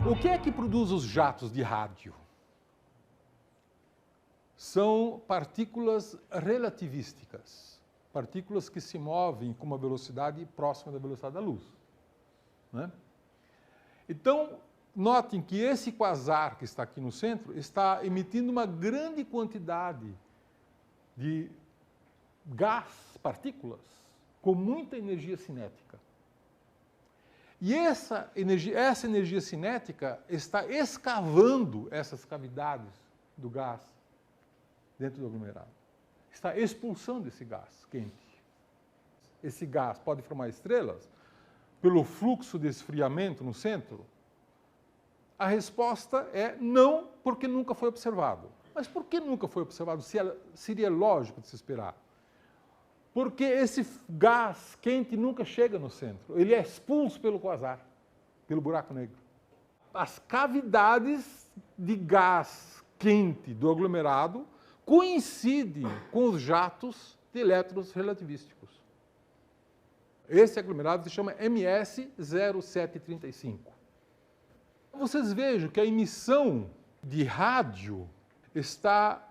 O que é que produz os jatos de rádio? São partículas relativísticas, partículas que se movem com uma velocidade próxima da velocidade da luz, né? Então, notem que esse quasar que está aqui no centro está emitindo uma grande quantidade de gás, partículas, com muita energia cinética. E essa energia cinética está escavando essas cavidades do gás dentro do aglomerado. Está expulsando esse gás quente. Esse gás pode formar estrelas pelo fluxo de esfriamento no centro? A resposta é não, porque nunca foi observado. Mas por que nunca foi observado? Seria lógico de se esperar. Porque esse gás quente nunca chega no centro. Ele é expulso pelo quasar, pelo buraco negro. As cavidades de gás quente do aglomerado coincidem com os jatos de elétrons relativísticos. Esse aglomerado se chama MS0735. Vocês vejam que a emissão de rádio está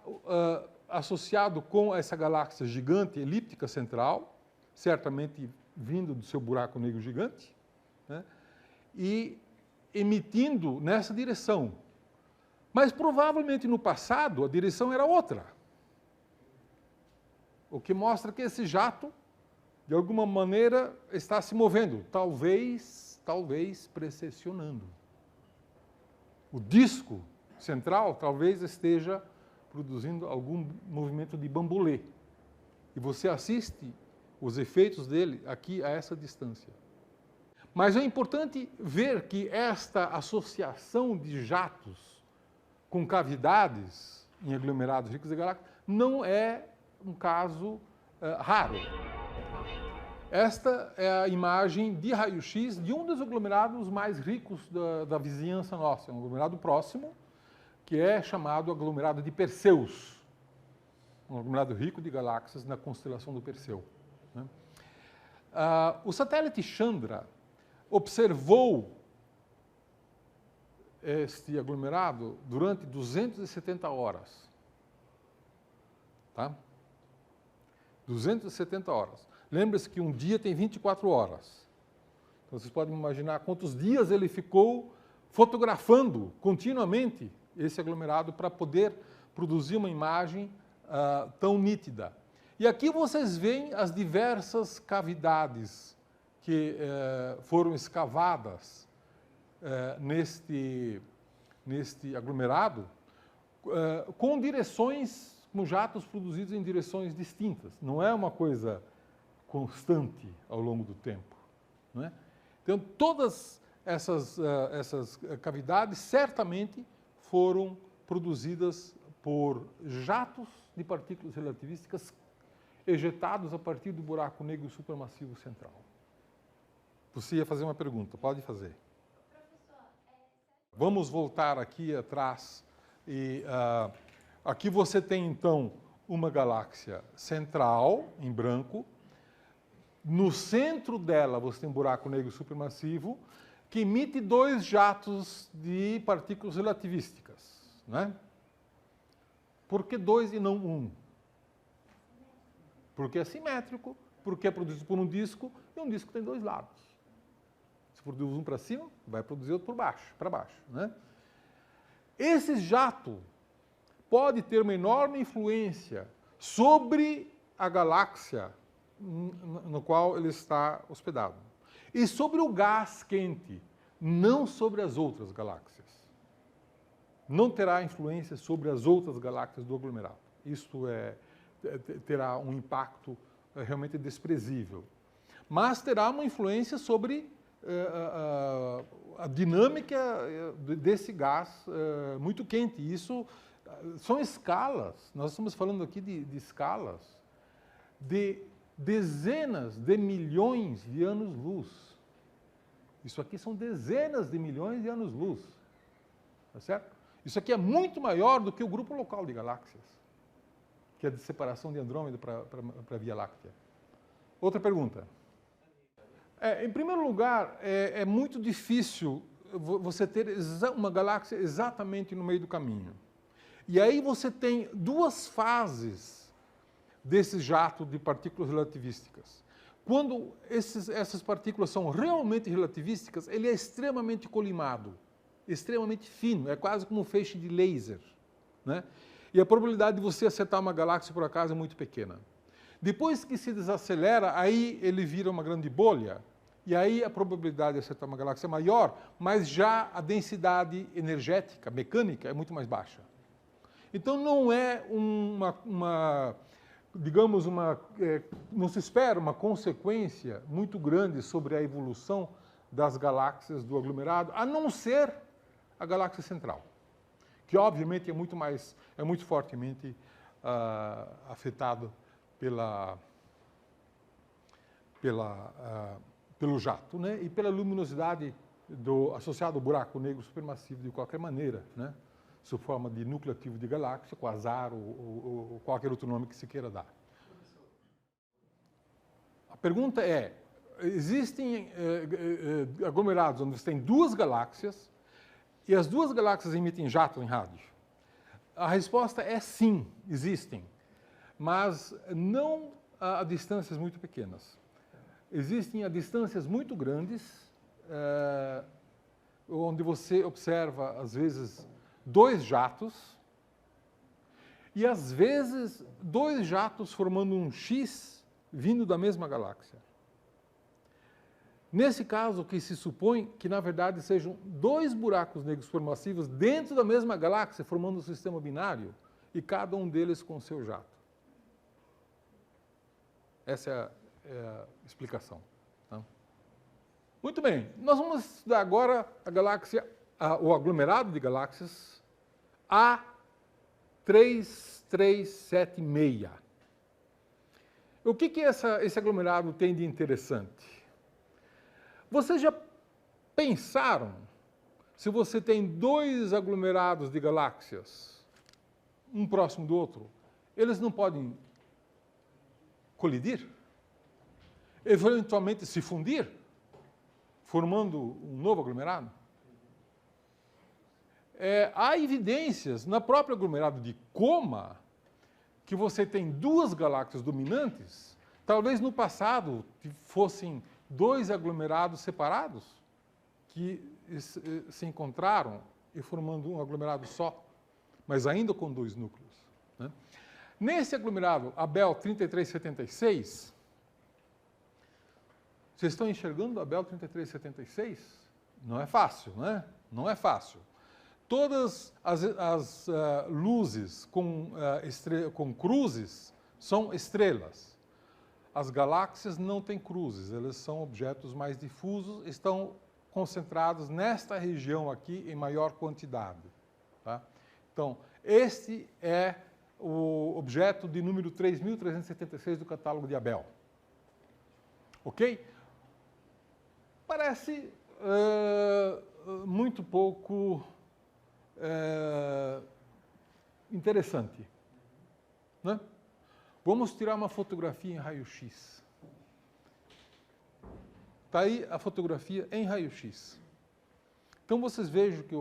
associado com essa galáxia gigante elíptica central, certamente vindo do seu buraco negro gigante, né, e emitindo nessa direção. Mas provavelmente no passado a direção era outra. O que mostra que esse jato, de alguma maneira, está se movendo, talvez precessionando. O disco central talvez esteja produzindo algum movimento de bambolê. E você assiste os efeitos dele aqui a essa distância. Mas é importante ver que esta associação de jatos com cavidades em aglomerados ricos de galáxias não é um caso raro. Esta é a imagem de raio-x de um dos aglomerados mais ricos da vizinhança nossa, um aglomerado próximo, que é chamado aglomerado de Perseus, um aglomerado rico de galáxias na constelação do Perseu, né? O satélite Chandra observou este aglomerado durante 270 horas. Tá? 270 horas. Lembre-se que um dia tem 24 horas. Então, vocês podem imaginar quantos dias ele ficou fotografando continuamente esse aglomerado para poder produzir uma imagem tão nítida. E aqui vocês veem as diversas cavidades que foram escavadas neste aglomerado, com direções, com jatos produzidos em direções distintas. Não é uma coisa constante ao longo do tempo, não é? Então, todas essas cavidades certamente foram produzidas por jatos de partículas relativísticas ejetados a partir do buraco negro supermassivo central. Você ia fazer uma pergunta, pode fazer. Vamos voltar aqui atrás. Aqui você tem, então, uma galáxia central, em branco. No centro dela você tem um buraco negro supermassivo que emite dois jatos de partículas relativísticas, né? Por que dois e não um? Porque é simétrico, porque é produzido por um disco, e um disco tem dois lados. Se produz um para cima, vai produzir outro para baixo, né? Esse jato pode ter uma enorme influência sobre a galáxia no qual ele está hospedado. E sobre o gás quente, não sobre as outras galáxias. Não terá influência sobre as outras galáxias do aglomerado. Isto terá um impacto realmente desprezível. Mas terá uma influência sobre a dinâmica desse gás muito quente. Isso são escalas, nós estamos falando aqui de escalas de dezenas de milhões de anos-luz. Isso aqui são dezenas de milhões de anos-luz. Tá certo? Isso aqui é muito maior do que o grupo local de galáxias, que é de separação de Andrômeda para a Via Láctea. Outra pergunta. Em primeiro lugar, é muito difícil você ter uma galáxia exatamente no meio do caminho. E aí você tem duas fases desse jato de partículas relativísticas. Quando essas partículas são realmente relativísticas, ele é extremamente colimado, extremamente fino, é quase como um feixe de laser, né? E a probabilidade de você acertar uma galáxia por acaso é muito pequena. Depois que se desacelera, aí ele vira uma grande bolha, e aí a probabilidade de acertar uma galáxia é maior, mas já a densidade energética, mecânica, é muito mais baixa. Então não é digamos, não se espera uma consequência muito grande sobre a evolução das galáxias do aglomerado, a não ser a galáxia central, que obviamente é muito fortemente afetado pelo jato, né? E pela luminosidade associada ao buraco negro supermassivo de qualquer maneira, né? Sob forma de núcleo ativo de galáxia, quasar ou qualquer outro nome que se queira dar. A pergunta é, existem aglomerados onde você tem duas galáxias e as duas galáxias emitem jato em rádio? A resposta é sim, existem, mas não a distâncias muito pequenas. Existem a distâncias muito grandes, onde você observa, às vezes, dois jatos, e às vezes dois jatos formando um X vindo da mesma galáxia. Nesse caso, o que se supõe que, na verdade, sejam dois buracos negros supermassivos dentro da mesma galáxia, formando um sistema binário, e cada um deles com seu jato. Essa é a explicação. Tá? Muito bem, nós vamos estudar agora a galáxia, o aglomerado de galáxias A3376. O que esse aglomerado tem de interessante? Vocês já pensaram, se você tem dois aglomerados de galáxias, um próximo do outro, eles não podem colidir? Eventualmente se fundir, formando um novo aglomerado? Há evidências, no próprio aglomerado de Coma, que você tem duas galáxias dominantes, talvez no passado fossem dois aglomerados separados, que se encontraram e formando um aglomerado só, mas ainda com dois núcleos, né? Nesse aglomerado, Abel 3376, vocês estão enxergando Abel 3376? Não é fácil, né? Não é fácil. Todas as luzes com cruzes são estrelas. As galáxias não têm cruzes, elas são objetos mais difusos, estão concentrados nesta região aqui em maior quantidade. Tá? Então, este é o objeto de número 3376 do catálogo de Abel. Ok? Parece muito pouco interessante, né? Vamos tirar uma fotografia em raio-x. Está aí a fotografia em raio-x. Então, vocês vejam que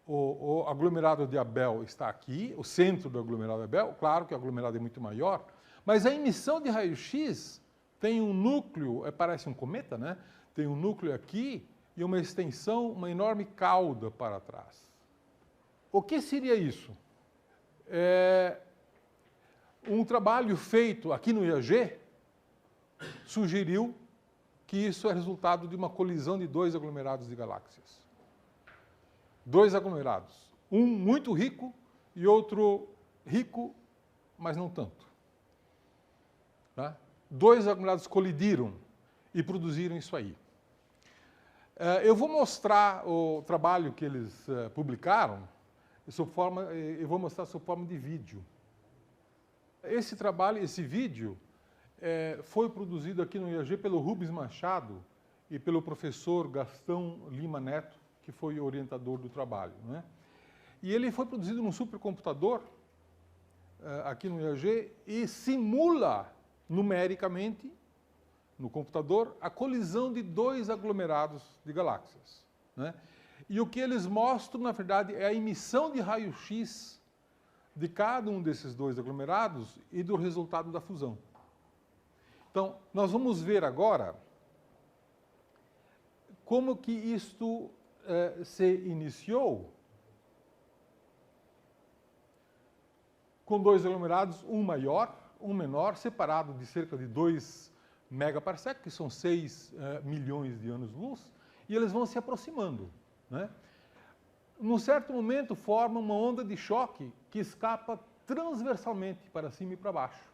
o aglomerado de Abel está aqui, o centro do aglomerado de Abel, claro que o aglomerado é muito maior, mas a emissão de raio-x tem um núcleo, parece um cometa, né? Tem um núcleo aqui e uma extensão, uma enorme cauda para trás. O que seria isso? Um trabalho feito aqui no IAG sugeriu que isso é resultado de uma colisão de dois aglomerados de galáxias. Dois aglomerados. Um muito rico e outro rico, mas não tanto. Tá? Dois aglomerados colidiram e produziram isso aí. Eu vou mostrar o trabalho que eles publicaram, eu vou mostrar sob forma de vídeo. Esse trabalho, esse vídeo, foi produzido aqui no IAG pelo Rubens Machado e pelo professor Gastão Lima Neto, que foi o orientador do trabalho, né? E ele foi produzido num supercomputador aqui no IAG e simula numericamente, no computador, a colisão de dois aglomerados de galáxias, né? E o que eles mostram, na verdade, é a emissão de raio-x de cada um desses dois aglomerados e do resultado da fusão. Então, nós vamos ver agora como que isto se iniciou com dois aglomerados, um maior, um menor, separado de cerca de 2 megaparsec, que são 6 milhões de anos-luz, e eles vão se aproximando, né? Num certo momento, forma uma onda de choque que escapa transversalmente para cima e para baixo.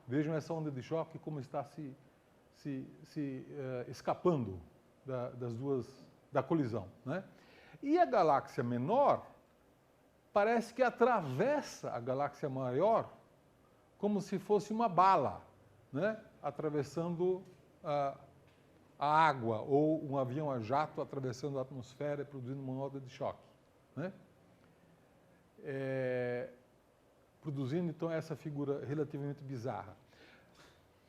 Vejam essa onda de choque como está se escapando da colisão, né? E a galáxia menor parece que atravessa a galáxia maior como se fosse uma bala, né? Atravessando a água, ou um avião a jato atravessando a atmosfera e produzindo uma onda de choque, né? Produzindo, então, essa figura relativamente bizarra.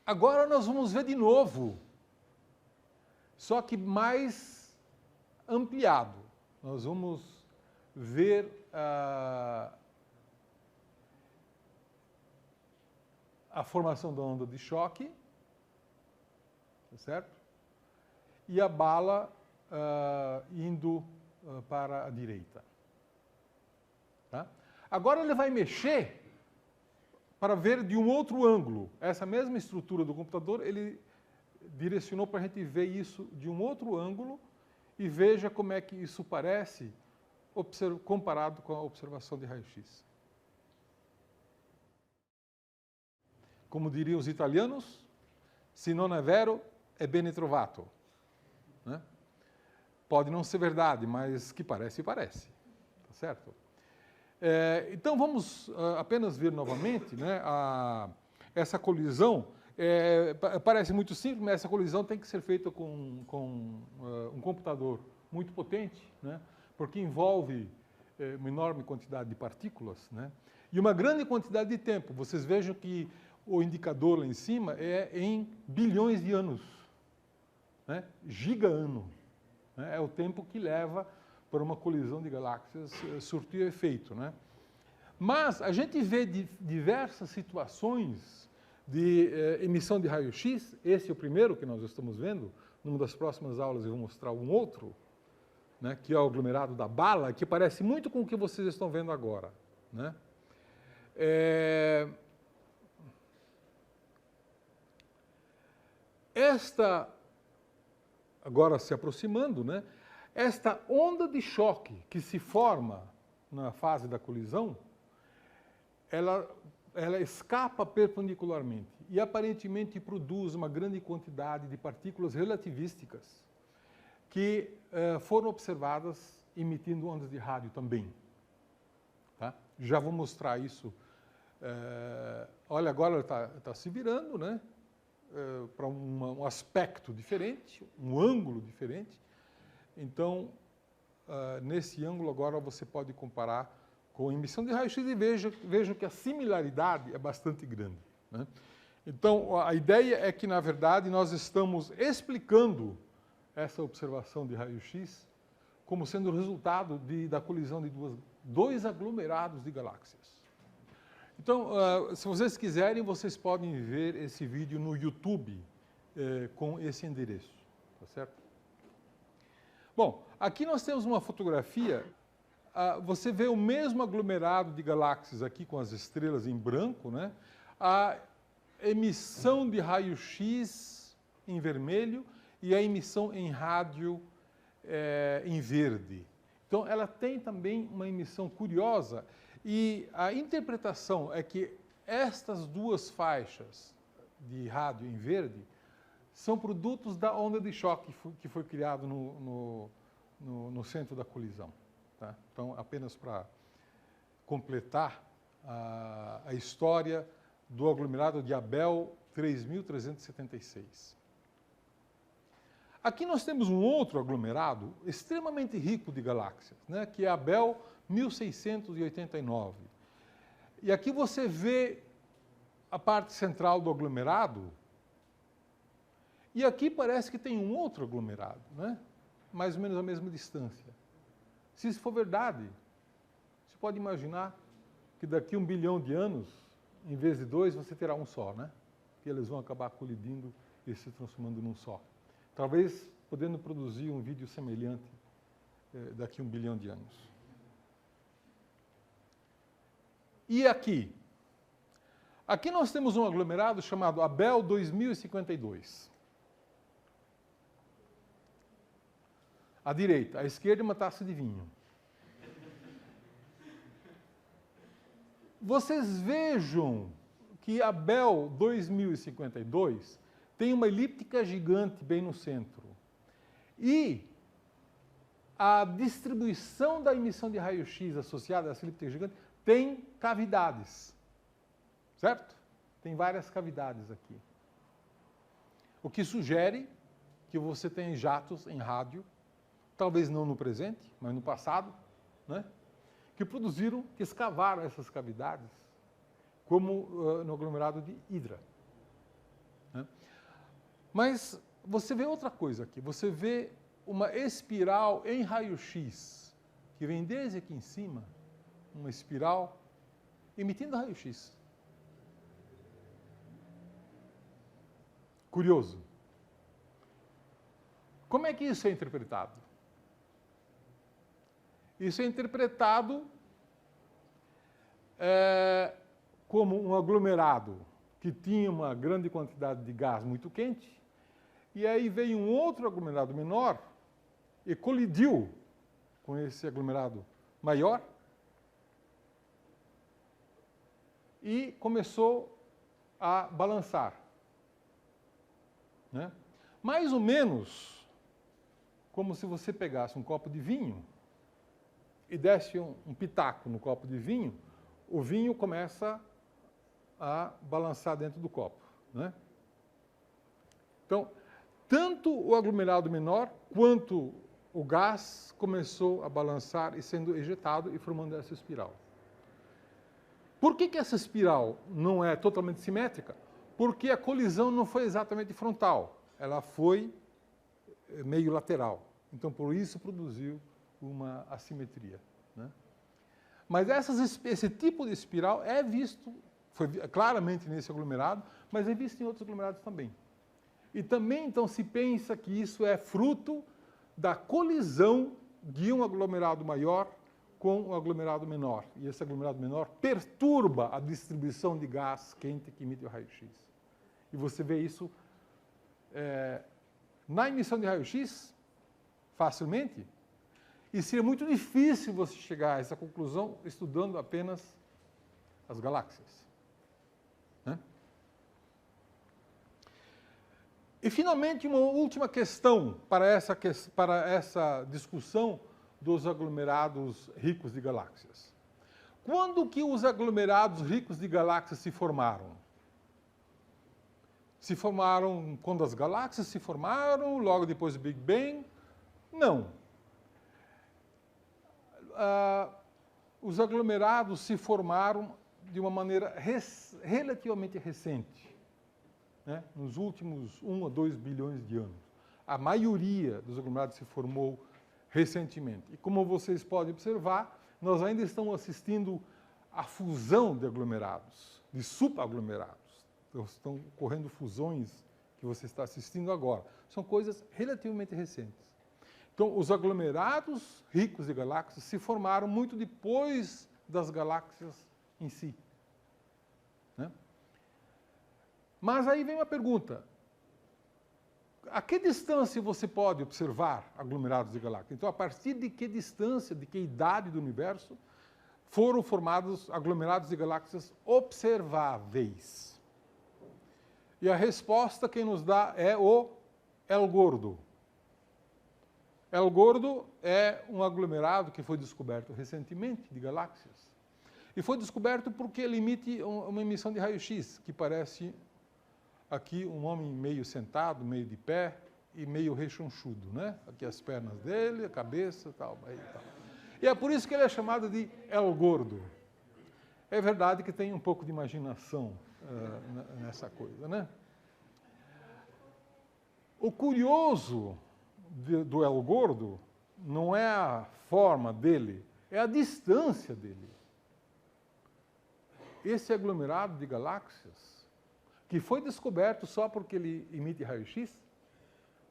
Agora nós vamos ver de novo, só que mais ampliado. Nós vamos ver a formação da onda de choque, tá certo? E a bala indo para a direita. Tá? Agora ele vai mexer para ver de um outro ângulo. Essa mesma estrutura do computador, ele direcionou para a gente ver isso de um outro ângulo e veja como é que isso parece comparado com a observação de raio-x. Como diriam os italianos, se non è vero, è bene trovato. Né? Pode não ser verdade, mas que parece, parece. Tá certo? Então, vamos apenas ver novamente, né, essa colisão. Parece muito simples, mas essa colisão tem que ser feita com um computador muito potente, né, porque envolve uma enorme quantidade de partículas, né, e uma grande quantidade de tempo. Vocês vejam que o indicador lá em cima é em bilhões de anos, né, giga-ano. Né, é o tempo que leva para uma colisão de galáxias surtir efeito, né? Mas a gente vê diversas situações de emissão de raio-x. Esse é o primeiro que nós estamos vendo. Numa das próximas aulas eu vou mostrar um outro, né, que é o aglomerado da bala, que parece muito com o que vocês estão vendo agora, né? Agora se aproximando, né? Esta onda de choque que se forma na fase da colisão, ela escapa perpendicularmente e aparentemente produz uma grande quantidade de partículas relativísticas que foram observadas emitindo ondas de rádio também. Tá? Já vou mostrar isso. Olha, agora ela está se virando, né? Para um aspecto diferente, um ângulo diferente. Então, nesse ângulo agora você pode comparar com a emissão de raio-x e vejam que a similaridade é bastante grande, né? Então, a ideia é que, na verdade, nós estamos explicando essa observação de raio-x como sendo o resultado da colisão de dois aglomerados de galáxias. Então, se vocês quiserem, vocês podem ver esse vídeo no YouTube com esse endereço, tá certo? Bom, aqui nós temos uma fotografia. Você vê o mesmo aglomerado de galáxias aqui com as estrelas em branco, né? A emissão de raio-x em vermelho e a emissão em rádio em verde. Então, ela tem também uma emissão curiosa e a interpretação é que estas duas faixas de rádio em verde são produtos da onda de choque que foi criado no centro da colisão. Tá? Então, apenas para completar a história do aglomerado de Abell 3376. Aqui nós temos um outro aglomerado extremamente rico de galáxias, né, que é Abell 1689. E aqui você vê a parte central do aglomerado, e aqui parece que tem um outro aglomerado, né, mais ou menos a mesma distância. Se isso for verdade, você pode imaginar que daqui a 1 bilhão de anos, em vez de 2, você terá um só, né? Que eles vão acabar colidindo e se transformando num só. Talvez podendo produzir um vídeo semelhante daqui a 1 bilhão de anos. E aqui? Aqui nós temos um aglomerado chamado Abell 2052. À direita, à esquerda, uma taça de vinho. Vocês vejam que Abell 2052 tem uma elíptica gigante bem no centro. E a distribuição da emissão de raio-x associada a essa elíptica gigante tem cavidades. Certo? Tem várias cavidades aqui. O que sugere que você tem jatos em rádio, talvez não no presente, mas no passado, né? Que escavaram essas cavidades, como no aglomerado de Hidra. Né? Mas você vê outra coisa aqui, você vê uma espiral em raio-x, que vem desde aqui em cima, uma espiral emitindo raio-x. Curioso. Como é que isso é interpretado? Isso é interpretado como um aglomerado que tinha uma grande quantidade de gás muito quente, e aí veio um outro aglomerado menor e colidiu com esse aglomerado maior e começou a balançar. Né? Mais ou menos como se você pegasse um copo de vinho e desse um pitaco no copo de vinho, o vinho começa a balançar dentro do copo. Né? Então, tanto o aglomerado menor quanto o gás começou a balançar e sendo ejetado e formando essa espiral. Por que essa espiral não é totalmente simétrica? Porque a colisão não foi exatamente frontal, ela foi meio lateral. Então, por isso produziu uma assimetria. Né? Mas esse tipo de espiral é visto, foi claramente nesse aglomerado, mas é visto em outros aglomerados também. E também, então, se pensa que isso é fruto da colisão de um aglomerado maior com um aglomerado menor. E esse aglomerado menor perturba a distribuição de gás quente que emite o raio-x. E você vê isso na emissão de raio-x, facilmente, e seria muito difícil você chegar a essa conclusão estudando apenas as galáxias. Né? E, finalmente, uma última questão para essa discussão dos aglomerados ricos de galáxias. Quando que os aglomerados ricos de galáxias se formaram? Se formaram quando as galáxias se formaram, logo depois do Big Bang? Não. Os aglomerados se formaram de uma maneira relativamente recente, né? Nos últimos 1 a 2 bilhões de anos. A maioria dos aglomerados se formou recentemente. E como vocês podem observar, nós ainda estamos assistindo à fusão de aglomerados, de subaglomerados. Então, estão ocorrendo fusões que você está assistindo agora. São coisas relativamente recentes. Então, os aglomerados ricos de galáxias se formaram muito depois das galáxias em si. Né? Mas aí vem uma pergunta. A que distância você pode observar aglomerados de galáxias? Então, a partir de que distância, de que idade do universo, foram formados aglomerados de galáxias observáveis? E a resposta quem nos dá é o El Gordo. El Gordo é um aglomerado que foi descoberto recentemente de galáxias. E foi descoberto porque ele emite uma emissão de raio-x, que parece aqui um homem meio sentado, meio de pé e meio rechonchudo, né? Aqui as pernas dele, a cabeça tal, e tal. E é por isso que ele é chamado de El Gordo. É verdade que tem um pouco de imaginação nessa coisa, né? O curioso do El Gordo não é a forma dele, é a distância dele. Esse aglomerado de galáxias, que foi descoberto só porque ele emite raio-x,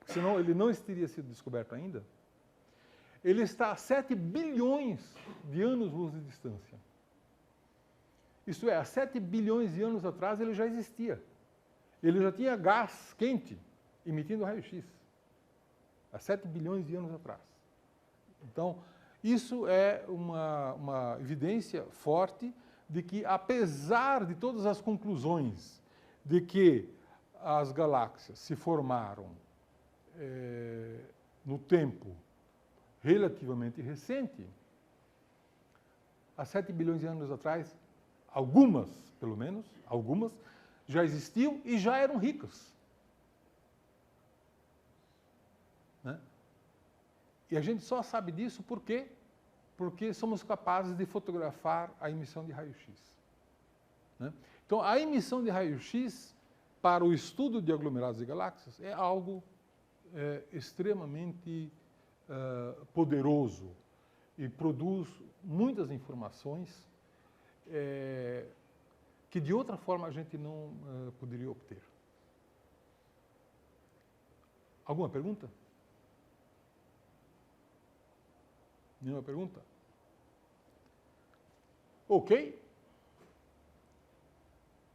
senão ele não teria sido descoberto ainda, ele está a 7 bilhões de anos-luz de distância. Isto é, há 7 bilhões de anos atrás ele já existia. Ele já tinha gás quente emitindo raio-x. Há 7 bilhões de anos atrás. Então, isso é uma evidência forte de que, apesar de todas as conclusões de que as galáxias se formaram no tempo relativamente recente, há 7 bilhões de anos atrás, algumas, pelo menos, algumas, já existiam e já eram ricas. Né? E a gente só sabe disso por quê? Porque somos capazes de fotografar a emissão de raio-x. Né? Então, a emissão de raio-x para o estudo de aglomerados de galáxias é algo extremamente poderoso e produz muitas informações que de outra forma a gente não poderia obter. Alguma pergunta? Nenhuma pergunta? Ok?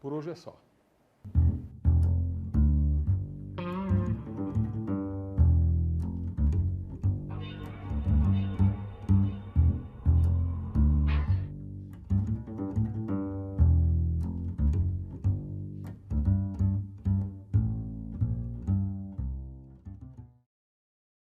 Por hoje é só.